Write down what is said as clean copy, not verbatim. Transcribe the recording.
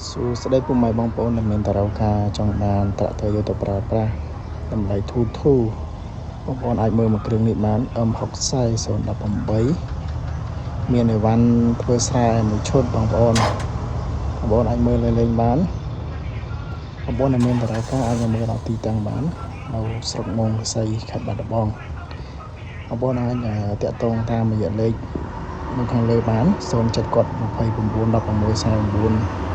សួស្តីពុកម៉ែបងប្អូនដែលមានតារាវការចង់បានត្រាក់ទ័រយកទៅប្រើប្រាស់តម្លៃធូរបងប្អូនអាចមើលមួយគ្រឿងនេះបាន M60 018មានអីវ៉ាន់ធ្វើស្រែមួយឈុតបងប្អូនអាចមើលលេងបានបងប្អូនដែលមានតារាវការអាចមើលដល់ទីតាំងបាននៅស្រុកមងសីខេត្តបាត់ដំបងបងប្អូនអាចតាក់ទងតាមរយៈលេខនៅខាងលើបាន070 29 16 49